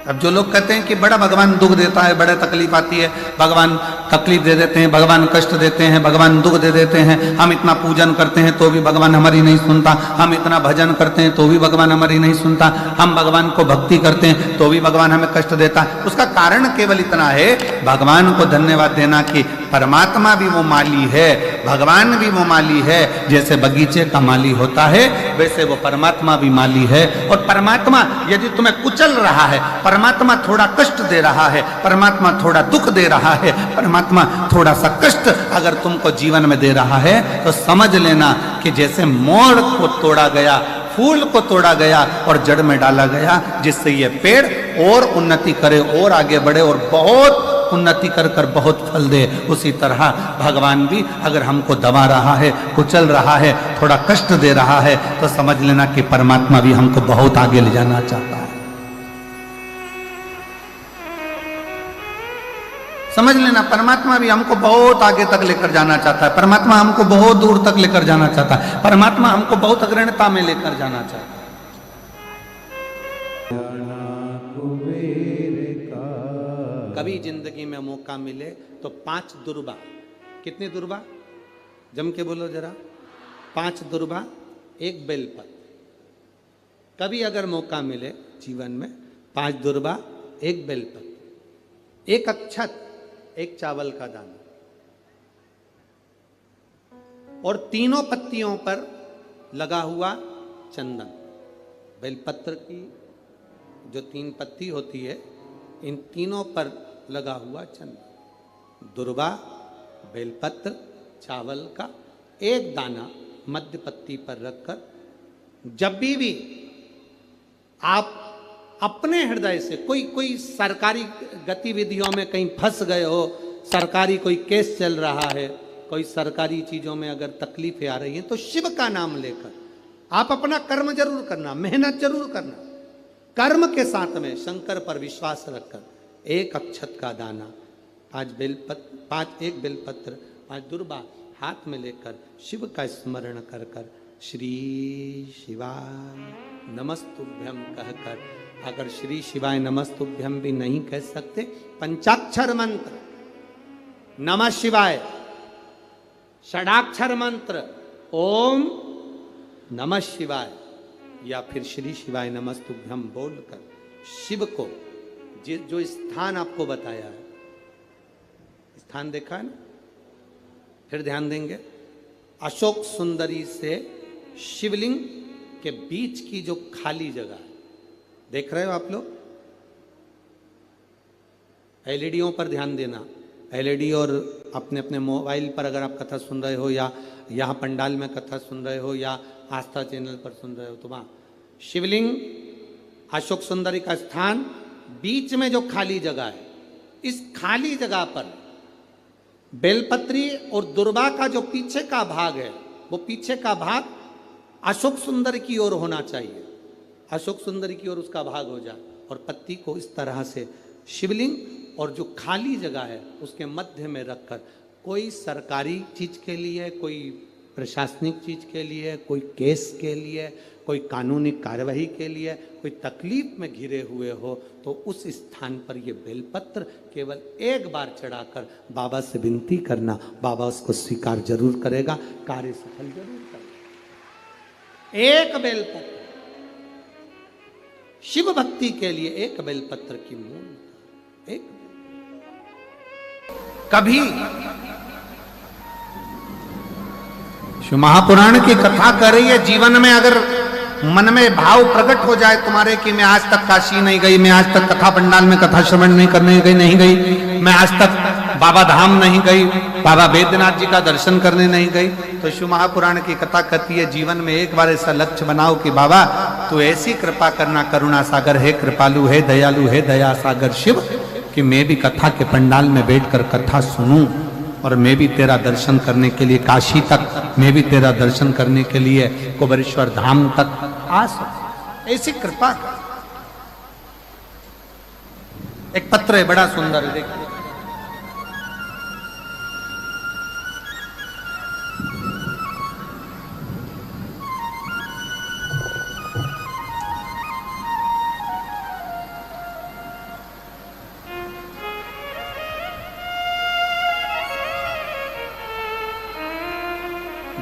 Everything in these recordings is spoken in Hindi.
अब जो लोग कहते हैं कि बड़ा भगवान दुख देता है, बड़ा तकलीफ आती है, भगवान तकलीफ दे देते हैं, भगवान कष्ट देते हैं, भगवान दुख दे देते हैं, हम इतना पूजन करते हैं तो भी भगवान हमारी नहीं सुनता, हम इतना भजन करते हैं तो भी भगवान हमारी नहीं सुनता, हम भगवान को भक्ति करते हैं तो भी भगवान हमें कष्ट देता है। उसका कारण केवल इतना है, भगवान को धन्यवाद देना कि परमात्मा भी वो माली है, भगवान भी वो माली है। जैसे बगीचे का माली होता है वैसे वो परमात्मा भी माली है। और परमात्मा यदि तुम्हें कुचल रहा है, परमात्मा थोड़ा कष्ट दे रहा है, परमात्मा थोड़ा दुख दे रहा है, परमात्मा थोड़ा सा कष्ट अगर तुमको जीवन में दे रहा है, तो समझ लेना कि जैसे मोड़ को तोड़ा गया, फूल को तोड़ा गया और जड़ में डाला गया, जिससे ये पेड़ और उन्नति करे और आगे बढ़े और बहुत उन्नति कर कर बहुत फल दे, उसी तरह भगवान भी अगर हमको दबा रहा है, कुचल रहा है, थोड़ा कष्ट दे रहा है, तो समझ लेना कि परमात्मा भी हमको बहुत आगे ले जाना चाहता है। समझ लेना, परमात्मा भी हमको बहुत आगे तक लेकर जाना चाहता है, परमात्मा हमको बहुत दूर तक लेकर जाना चाहता है, परमात्मा हमको बहुत अग्रणता में लेकर जाना चाहता है। कभी जिंदगी में मौका मिले तो 5 दुर्बा, कितनी दुर्बा जम के बोलो जरा, 5 दुर्बा 1 बेलपत्र। कभी अगर मौका मिले जीवन में 5 दुर्बा 1 बेलपत्र, 1 अक्षत 1 चावल का दाना, और तीनों पत्तियों पर लगा हुआ चंदन। बेलपत्र की जो 3 पत्ती होती है, इन तीनों पर लगा हुआ चंदन, दुर्बा, बेलपत्र, चावल का 1 दाना मध्य पत्ती पर रखकर, जब भी आप अपने हृदय से कोई सरकारी गतिविधियों में कहीं फंस गए हो, सरकारी कोई केस चल रहा है, कोई सरकारी चीजों में अगर तकलीफें आ रही हैं, तो शिव का नाम लेकर आप अपना कर्म जरूर करना, मेहनत जरूर करना, कर्म के साथ में शंकर पर विश्वास रखकर 1 अक्षत का दाना, 1 बेलपत्र, 5 दुर्बा हाथ में लेकर शिव का स्मरण कर कर श्री शिवाय नमस्तुभ्यम कहकर, अगर श्री शिवाय नमस्तुभ्यम भी नहीं कह सकते, पंचाक्षर मंत्र नमः शिवाय, षडाक्षर मंत्र ओम नमः शिवाय, या फिर श्री शिवाय नमस्तुभ्यम बोलकर शिव को जो स्थान आपको बताया है, स्थान देखा है ना, फिर ध्यान देंगे, अशोक सुंदरी से शिवलिंग के बीच की जो खाली जगह है, देख रहे हो आप लोग, एलईडीओं पर ध्यान देना, एलईडी और अपने अपने मोबाइल पर अगर आप कथा सुन रहे हो, या यहाँ पंडाल में कथा सुन रहे हो, या आस्था चैनल पर सुन रहे हो, तो वहाँ शिवलिंग, अशोक सुंदरी का स्थान, बीच में जो खाली जगह है, इस खाली जगह पर बेलपत्री और दुर्बा का जो पीछे का भाग है, वो पीछे का भाग अशोक सुंदर की ओर होना चाहिए, अशोक सुंदर की ओर उसका भाग हो जाए, और पत्ती को इस तरह से शिवलिंग और जो खाली जगह है उसके मध्य में रखकर, कोई सरकारी चीज के लिए, कोई प्रशासनिक चीज के लिए, कोई केस के लिए, कोई कानूनी कार्यवाही के लिए, कोई तकलीफ में घिरे हुए हो, तो उस स्थान पर ये बेलपत्र केवल 1 बार चढ़ाकर बाबा से विनती करना, बाबा उसको स्वीकार जरूर करेगा, कार्य सफल जरूर करेगा। 1 बेलपत्र शिव भक्ति के लिए, 1 बेलपत्र की मूल, 1 कभी शिव महापुराण की कथा कर रही है, जीवन में अगर मन में भाव प्रकट हो जाए तुम्हारे कि मैं आज तक काशी नहीं गई, मैं आज तक कथा पंडाल में कथा श्रवण नहीं करने गई, नहीं गई, मैं आज तक बाबा धाम नहीं गई, बाबा बैद्यनाथ जी का दर्शन करने नहीं गई, तो शिव महापुराण की कथा कहती है, जीवन में 1 बार ऐसा लक्ष्य बनाओ कि बाबा तू ऐसी कृपा करना, करुणा सागर है, कृपालु है, दयालु है, दया सागर शिव, कि मैं भी कथा के पंडाल में बैठकर कथा सुनूं, और मैं भी तेरा दर्शन करने के लिए काशी तक, मैं भी तेरा दर्शन करने के लिए कुबेरेश्वर धाम तक आ सकूं, ऐसी कृपा कर। एक पत्र है बड़ा सुंदर, देखिए,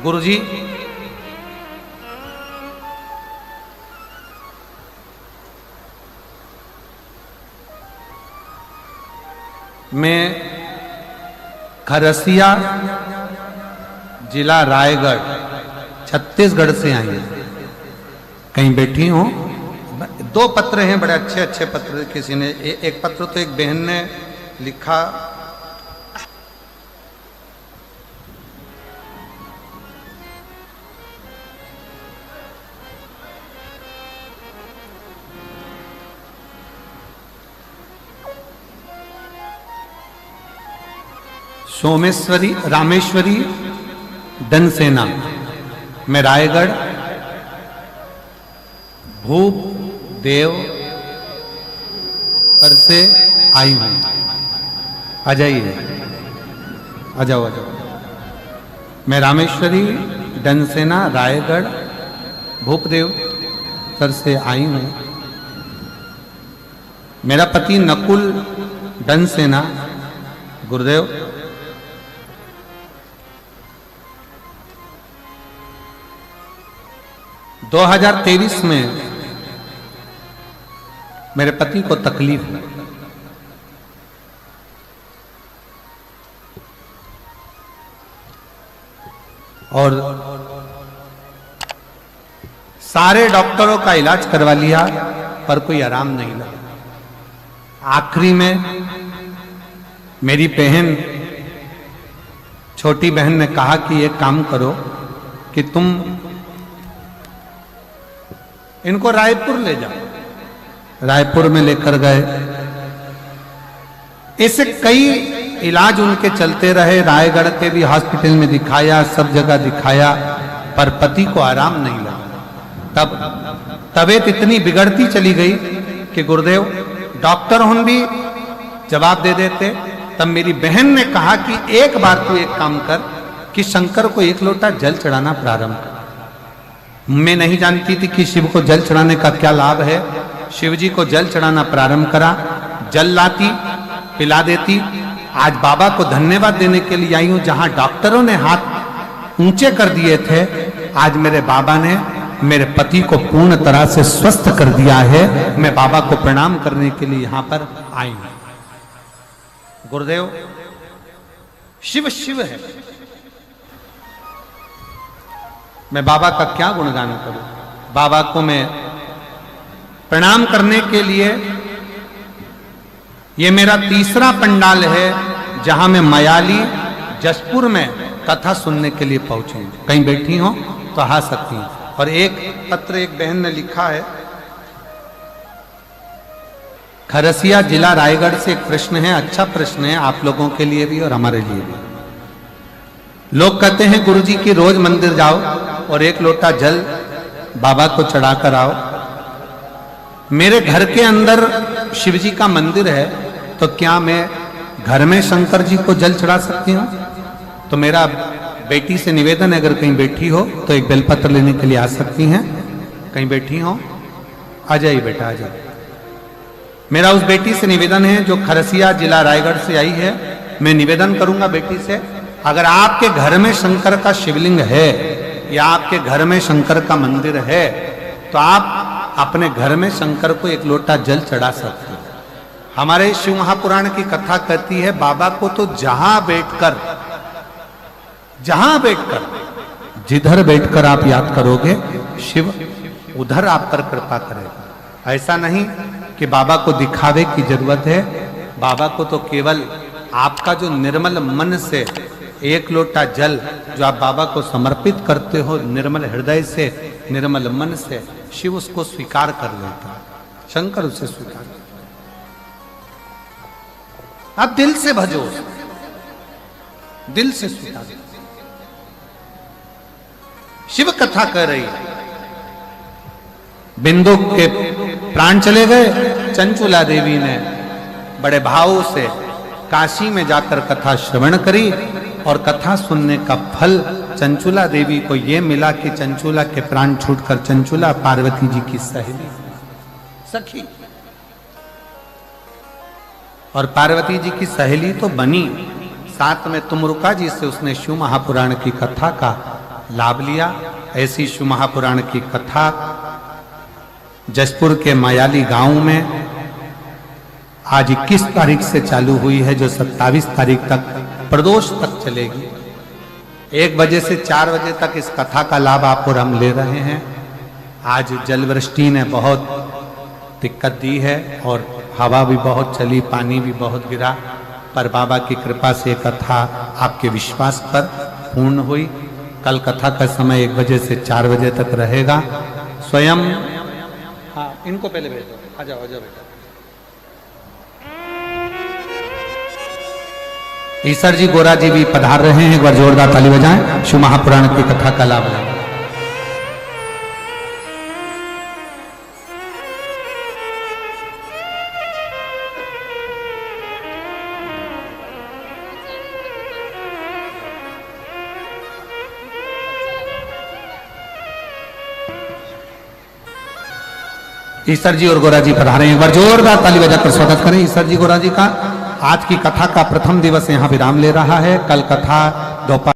गुरुजी मैं खरसिया जिला रायगढ़ छत्तीसगढ़ से आई हूं। कहीं बैठी हूं। 2 पत्र हैं, बड़े अच्छे अच्छे पत्र। किसी ने एक पत्र तो एक बहन ने लिखा, सोमेश्वरी रामेश्वरी डनसेना, मैं रायगढ़ भूप देव पर से आई हूं। आ जाइए, आ जाओ, आ जाओ। मैं रामेश्वरी डनसेना रायगढ़ भूपदेव पर से आई हूं। मेरा पति नकुल डनसेना, गुरुदेव, दो 2023 में मेरे पति को तकलीफ हुई और सारे डॉक्टरों का इलाज करवा लिया पर कोई आराम नहीं लगा। आखिरी में मेरी बहन, छोटी बहन ने कहा कि एक काम करो कि तुम इनको रायपुर ले जाओ। रायपुर में लेकर गए। ऐसे कई इलाज उनके चलते रहे। रायगढ़ के भी हॉस्पिटल में दिखाया, सब जगह दिखाया, पर पति को आराम नहीं लगा। तब तबीयत इतनी बिगड़ती चली गई कि गुरुदेव डॉक्टर हम भी जवाब दे देते। तब मेरी बहन ने कहा कि एक बार तू एक काम कर कि शंकर को 1 लोटा जल चढ़ाना प्रारंभ कर। मैं नहीं जानती थी कि शिव को जल चढ़ाने का क्या लाभ है। शिव जी को जल चढ़ाना प्रारंभ करा, जल लाती, पिला देती। आज बाबा को धन्यवाद देने के लिए आई हूं। जहां डॉक्टरों ने हाथ ऊंचे कर दिए थे, आज मेरे बाबा ने मेरे पति को पूर्ण तरह से स्वस्थ कर दिया है। मैं बाबा को प्रणाम करने के लिए यहां पर आई हूं। गुरुदेव, शिव शिव है। मैं बाबा का क्या गुणगान करूं। बाबा को मैं प्रणाम करने के लिए, ये मेरा तीसरा पंडाल है जहां मैं मयाली जसपुर में कथा सुनने के लिए पहुंची। कहीं बैठी हो तो आ सकती हूं। और एक पत्र एक बहन ने लिखा है, खरसिया जिला रायगढ़ से एक प्रश्न है। अच्छा प्रश्न है, आप लोगों के लिए भी और हमारे लिए भी। लोग कहते हैं गुरुजी की रोज मंदिर जाओ और 1 लोटा जल बाबा को चढ़ा कर आओ। मेरे घर के अंदर शिव जी का मंदिर है, तो क्या मैं घर में शंकर जी को जल चढ़ा सकती हूँ? तो मेरा बेटी से निवेदन है, अगर कहीं बैठी हो तो एक बेलपत्र लेने के लिए आ सकती हैं। कहीं बैठी हो, आ जाइए बेटा, आ जाइए। मेरा उस बेटी से निवेदन है जो खरसिया जिला रायगढ़ से आई है। मैं निवेदन करूंगा बेटी से, अगर आपके घर में शंकर का शिवलिंग है या आपके घर में शंकर का मंदिर है, तो आप अपने घर में शंकर को 1 लोटा जल चढ़ा सकते हो। हमारे शिव महापुराण की कथा कहती है, बाबा को तो जहां बैठकर जिधर बैठकर आप याद करोगे, शिव उधर आप पर कृपा करेगा। ऐसा नहीं कि बाबा को दिखावे की जरूरत है। बाबा को तो केवल आपका जो निर्मल मन से 1 लोटा जल जो आप बाबा को समर्पित करते हो, निर्मल हृदय से, निर्मल मन से, शिव उसको स्वीकार कर लेता। शंकर उसे स्वीकार करता। आप दिल से भजो, दिल से स्वीकार। शिव कथा कर रही है। बिंदु के प्राण चले गए। चंचुला देवी ने बड़े भाव से काशी में जाकर कथा श्रवण करी और कथा सुनने का फल चंचुला देवी को यह मिला कि चंचुला के प्राण छूटकर चंचुला पार्वती जी की सहेली, सखी, और पार्वती जी की सहेली तो बनी, साथ में तुमरुका जी से उसने शिव महापुराण की कथा का लाभ लिया। ऐसी शिव महापुराण की कथा जशपुर के मायाली गांव में आज 21 तारीख से चालू हुई है, जो 27 तारीख तक प्रदोष तक चलेगी। 1 बजे से 4 बजे तक इस कथा का लाभ आप और हम ले रहे हैं। आज जलवृष्टि ने बहुत दिक्कत दी है और हवा भी बहुत चली, पानी भी बहुत गिरा, पर बाबा की कृपा से कथा आपके विश्वास पर पूर्ण हुई। कल कथा का समय 1 बजे से 4 बजे तक रहेगा। स्वयं हाँ, इनको पहले भेज दो। आ जाओ बेटा। ईसर जी, गोरा जी भी पधार रहे हैं, एक बार जोरदार ताली बजाएं। शिव महापुराण की कथा का लाभ लें। ईसर जी और गोरा जी पधारे, एक बार जोरदार ताली बजाकर स्वागत करें ईसर जी गोरा जी का। आज की कथा का प्रथम दिवस यहां विराम ले रहा है। कल कथा दोपहर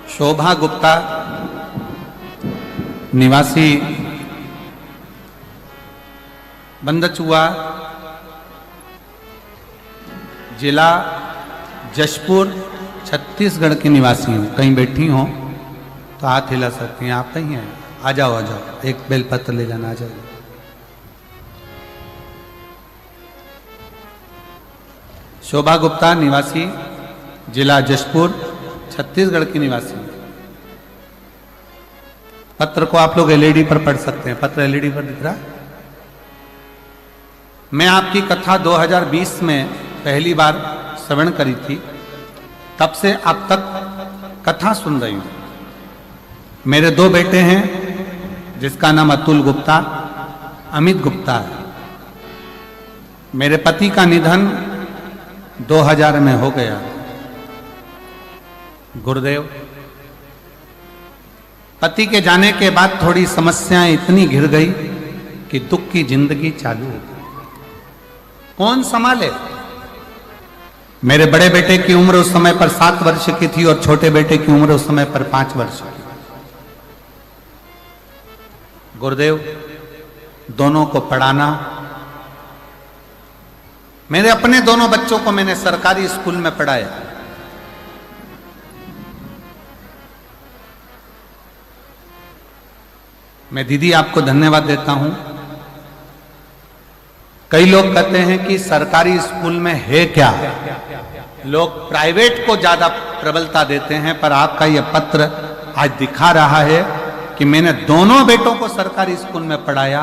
शोभा गुप्ता निवासी बंदचुआ, जिला जशपुर, छत्तीसगढ़ की निवासी हूँ। कहीं बैठी हो तो हाथ हिला सकती हैं। आप कहीं हैं? आ जाओ। एक बेलपत्र ले जाना, आ जाओ। शोभा गुप्ता निवासी, जिला जशपुर, छत्तीसगढ़ की निवासी। पत्र को आप लोग एलईडी पर पढ़ सकते हैं। पत्र एलईडी पर दिख रहा। मैं आपकी कथा 2020 में पहली बार श्रवण करी थी, तब से अब तक कथा सुन रही हूं। मेरे 2 बेटे हैं, जिसका नाम अतुल गुप्ता, अमित गुप्ता है। मेरे पति का निधन 2000 में हो गया। गुरुदेव, पति के जाने के बाद थोड़ी समस्याएं इतनी घिर गई कि दुख की जिंदगी चालू हो गई। कौन संभाले? मेरे बड़े बेटे की उम्र उस समय पर 7 वर्ष की थी और छोटे बेटे की उम्र उस समय पर 5 वर्ष की। गुरुदेव, दोनों को पढ़ाना, मेरे अपने दोनों बच्चों को मैंने सरकारी स्कूल में पढ़ाया। मैं दीदी आपको धन्यवाद देता हूं। कई लोग कहते हैं कि सरकारी स्कूल में है क्या, लोग प्राइवेट को ज्यादा प्रबलता देते हैं, पर आपका यह पत्र आज दिखा रहा है कि मैंने दोनों बेटों को सरकारी स्कूल में पढ़ाया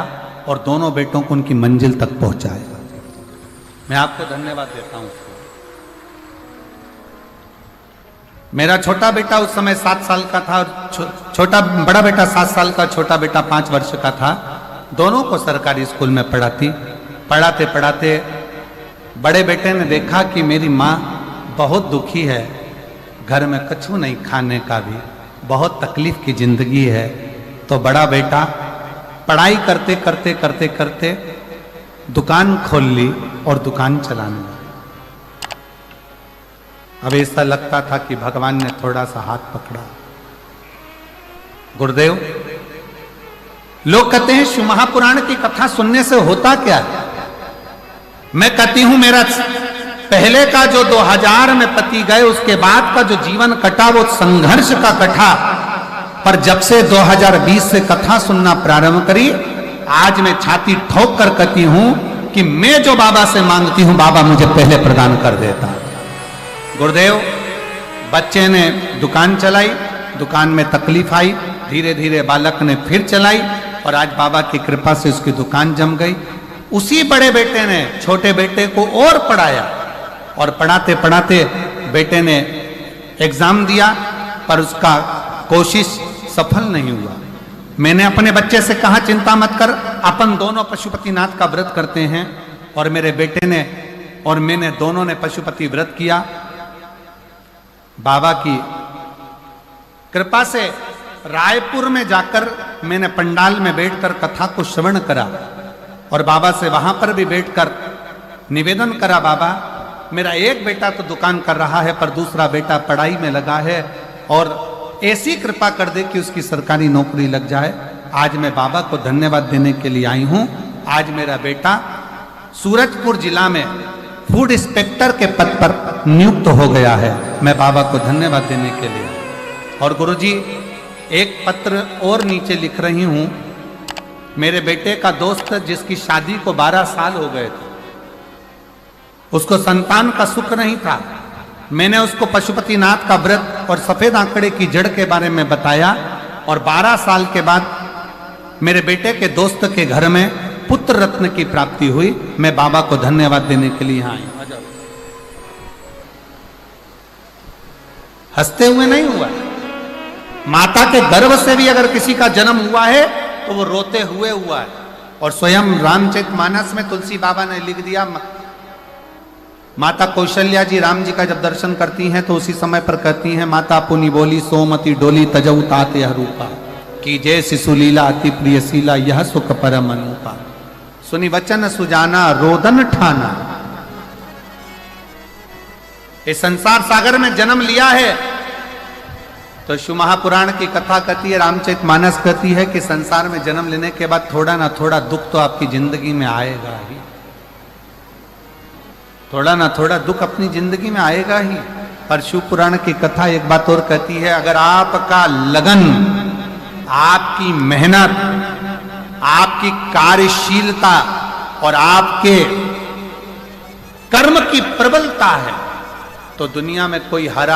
और दोनों बेटों को उनकी मंजिल तक पहुंचाया। मैं आपको धन्यवाद देता हूं। मेरा छोटा बेटा उस समय 7 साल का था और बड़ा बेटा 7 साल का, छोटा बेटा 5 वर्ष का था। दोनों को सरकारी स्कूल में पढ़ाते पढ़ाते बड़े बेटे ने देखा कि मेरी माँ बहुत दुखी है, घर में कछु नहीं खाने का भी, बहुत तकलीफ की जिंदगी है। तो बड़ा बेटा पढ़ाई करते करते करते करते दुकान खोल ली और दुकान चलाने लगा। अब ऐसा लगता था कि भगवान ने थोड़ा सा हाथ पकड़ा। गुरुदेव, लोग कहते हैं शिव महापुराण की कथा सुनने से होता क्या है? मैं कहती हूं, मेरा पहले का जो 2000 में पति गए, उसके बाद का जो जीवन कटा वो संघर्ष का कटा। पर जब से 2020 से कथा सुनना प्रारंभ करी, आज मैं छाती ठोक कर कहती हूं कि मैं जो बाबा से मांगती हूं, बाबा मुझे पहले प्रदान कर देता। गुरुदेव, बच्चे ने दुकान चलाई, दुकान में तकलीफ आई, धीरे धीरे बालक ने फिर चलाई और आज बाबा की कृपा से उसकी दुकान जम गई। उसी बड़े बेटे ने छोटे बेटे को और पढ़ाया और पढ़ाते पढ़ाते बेटे ने एग्जाम दिया, पर उसका कोशिश सफल नहीं हुआ। मैंने अपने बच्चे से कहा, चिंता मत कर, अपन दोनों पशुपतिनाथ का व्रत करते हैं। और मेरे बेटे ने और मैंने दोनों ने पशुपति व्रत किया। बाबा की कृपा से रायपुर में जाकर मैंने पंडाल में बैठकर कथा को श्रवण करा और बाबा से वहां पर भी बैठकर निवेदन करा, बाबा मेरा एक बेटा तो दुकान कर रहा है पर दूसरा बेटा पढ़ाई में लगा है और ऐसी कृपा कर दे कि उसकी सरकारी नौकरी लग जाए। आज मैं बाबा को धन्यवाद देने के लिए आई हूं। आज मेरा बेटा सूरजपुर जिला में फूड इंस्पेक्टर के पद पर नियुक्त हो गया है। मैं बाबा को धन्यवाद देने के लिए। और गुरुजी एक पत्र और नीचे लिख रही हूं। मेरे बेटे का दोस्त जिसकी शादी को 12 साल हो गए थे, उसको संतान का सुख नहीं था। मैंने उसको पशुपतिनाथ का व्रत और सफेद आंकड़े की जड़ के बारे में बताया और 12 साल के बाद मेरे बेटे के दोस्त के घर में पुत्र रत्न की प्राप्ति हुई। मैं बाबा को धन्यवाद देने के लिए यहाँ आई। हंसते हुए नहीं हुआ। माता के गर्भ से भी अगर किसी का जन्म हुआ है तो वो रोते हुए हुआ है। और स्वयं रामचरितमानस में तुलसी बाबा ने लिख दिया, माता कौशल्या जी राम जी का जब दर्शन करती हैं तो उसी समय पर कहती हैं, माता पुनि बोली सोमति डोली तजऊ तात यह रूपा की जय शिशु लीला अति प्रिय शीला यह सुख परम अनुपा। सुनी वचन सुजाना रोदन ठाना। इस संसार सागर में जन्म लिया है तो शिव महापुराण की कथा कहती है, रामचरितमानस कहती है कि संसार में जन्म लेने के बाद थोड़ा ना थोड़ा दुख तो आपकी जिंदगी में आएगा ही। थोड़ा ना थोड़ा दुख अपनी जिंदगी में आएगा ही। पर शिव पुराण की कथा एक बात और कहती है, अगर आपका लगन, आपकी मेहनत, आपकी कार्यशीलता और आपके कर्म की प्रबलता है तो दुनिया में कोई हरा